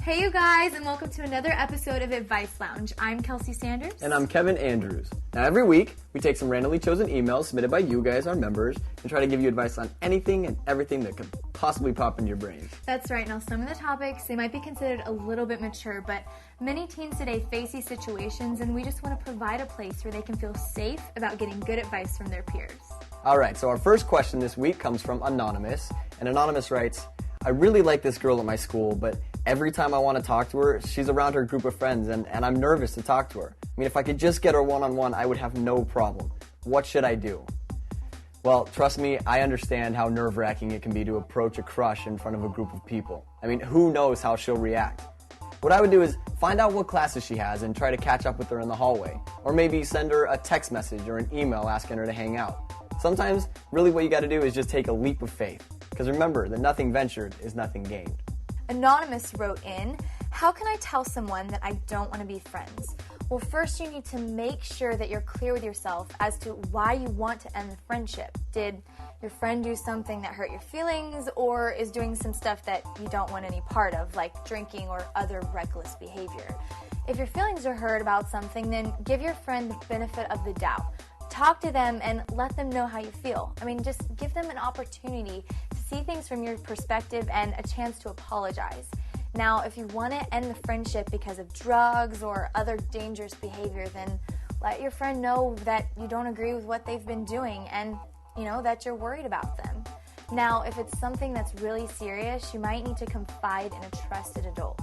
Hey you guys, and welcome to another episode of Advice Lounge. I'm Kelsey Sanders. And I'm Kevin Andrews. Now every week, we take some randomly chosen emails submitted by you guys, our members, and try to give you advice on anything and everything that could possibly pop into your brains. That's right. Now some of the topics, they might be considered a little bit mature, but many teens today face these situations, and we just want to provide a place where they can feel safe about getting good advice from their peers. Alright, so our first question this week comes from Anonymous, and Anonymous writes, I really like this girl at my school, but every time I want to talk to her, she's around her group of friends, and I'm nervous to talk to her. I mean, if I could just get her one-on-one, I would have no problem. What should I do? Well, trust me, I understand how nerve-wracking it can be to approach a crush in front of a group of people. I mean, who knows how she'll react? What I would do is find out what classes she has and try to catch up with her in the hallway. Or maybe send her a text message or an email asking her to hang out. Sometimes, really what you got to do is just take a leap of faith. Because remember that nothing ventured is nothing gained. Anonymous wrote in, how can I tell someone that I don't want to be friends? Well, first you need to make sure that you're clear with yourself as to why you want to end the friendship. Did your friend do something that hurt your feelings, or is doing some stuff that you don't want any part of, like drinking or other reckless behavior? If your feelings are hurt about something, then give your friend the benefit of the doubt. Talk to them and let them know how you feel. I mean, just give them an opportunity to see things from your perspective and a chance to apologize. Now, if you want to end the friendship because of drugs or other dangerous behavior, then let your friend know that you don't agree with what they've been doing and, that you're worried about them. Now, if it's something that's really serious, you might need to confide in a trusted adult.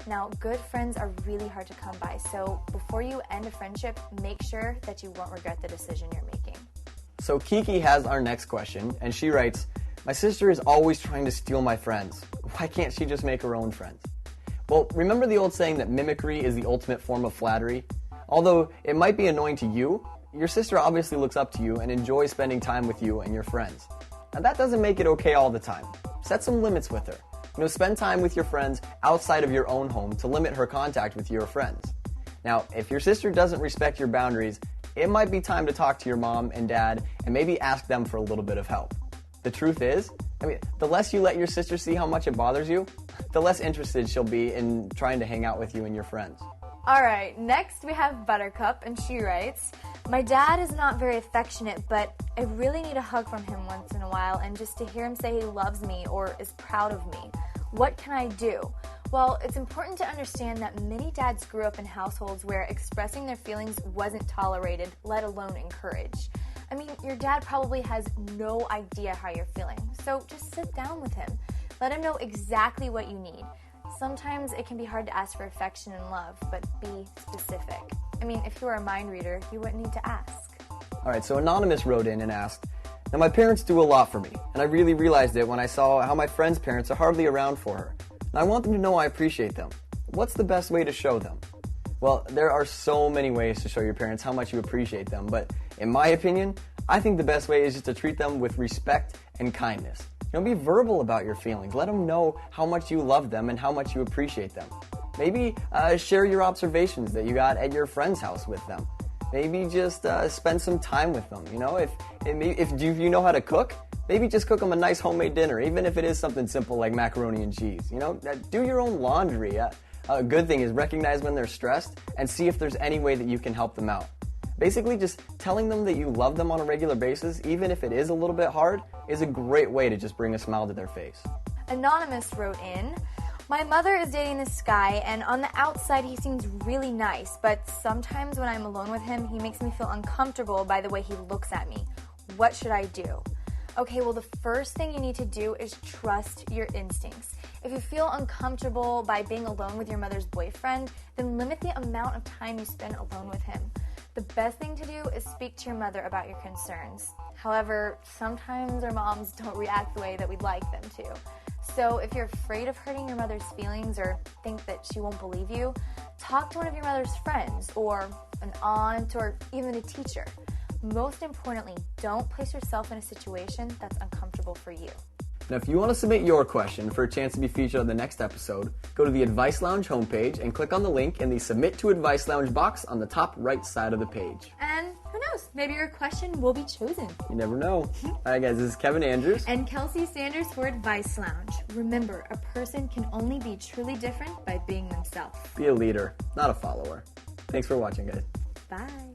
Now, good friends are really hard to come by, so before you end a friendship, make sure that you won't regret the decision you're making. So Kiki has our next question, and she writes, my sister is always trying to steal my friends. Why can't she just make her own friends? Well, remember the old saying that mimicry is the ultimate form of flattery? Although it might be annoying to you, your sister obviously looks up to you and enjoys spending time with you and your friends. Now that doesn't make it okay all the time. Set some limits with her. Spend time with your friends outside of your own home to limit her contact with your friends. Now, if your sister doesn't respect your boundaries, it might be time to talk to your mom and dad and maybe ask them for a little bit of help. The truth is, the less you let your sister see how much it bothers you, the less interested she'll be in trying to hang out with you and your friends. Alright, next we have Buttercup, and she writes, my dad is not very affectionate, but I really need a hug from him once in a while and just to hear him say he loves me or is proud of me. What can I do? Well, it's important to understand that many dads grew up in households where expressing their feelings wasn't tolerated, let alone encouraged. Your dad probably has no idea how you're feeling, so just sit down with him. Let him know exactly what you need. Sometimes it can be hard to ask for affection and love, but be specific. If you were a mind reader, you wouldn't need to ask. Alright, so Anonymous wrote in and asked, now my parents do a lot for me, and I really realized it when I saw how my friend's parents are hardly around for her. And I want them to know I appreciate them. What's the best way to show them? Well, there are so many ways to show your parents how much you appreciate them, but in my opinion, I think the best way is just to treat them with respect and kindness. Be verbal about your feelings. Let them know how much you love them and how much you appreciate them. Maybe share your observations that you got at your friend's house with them. Maybe just spend some time with them. If you know how to cook, maybe just cook them a nice homemade dinner, even if it is something simple like macaroni and cheese. Do your own laundry. A good thing is recognize when they're stressed and see if there's any way that you can help them out. Basically, just telling them that you love them on a regular basis, even if it is a little bit hard, is a great way to just bring a smile to their face. Anonymous wrote in, my mother is dating this guy, and on the outside he seems really nice, but sometimes when I'm alone with him, he makes me feel uncomfortable by the way he looks at me. What should I do? Okay, well, the first thing you need to do is trust your instincts. If you feel uncomfortable by being alone with your mother's boyfriend, then limit the amount of time you spend alone with him. The best thing to do is speak to your mother about your concerns. However, sometimes our moms don't react the way that we'd like them to. So if you're afraid of hurting your mother's feelings or think that she won't believe you, talk to one of your mother's friends or an aunt or even a teacher. Most importantly, don't place yourself in a situation that's uncomfortable for you. Now, if you want to submit your question for a chance to be featured on the next episode, go to the Advice Lounge homepage and click on the link in the Submit to Advice Lounge box on the top right side of the page. And who knows, Maybe your question will be chosen. You never know. All right, guys, this is Kevin Andrews. And Kelsey Sanders for Advice Lounge. Remember, a person can only be truly different by being themselves. Be a leader, not a follower. Thanks for watching, guys. Bye.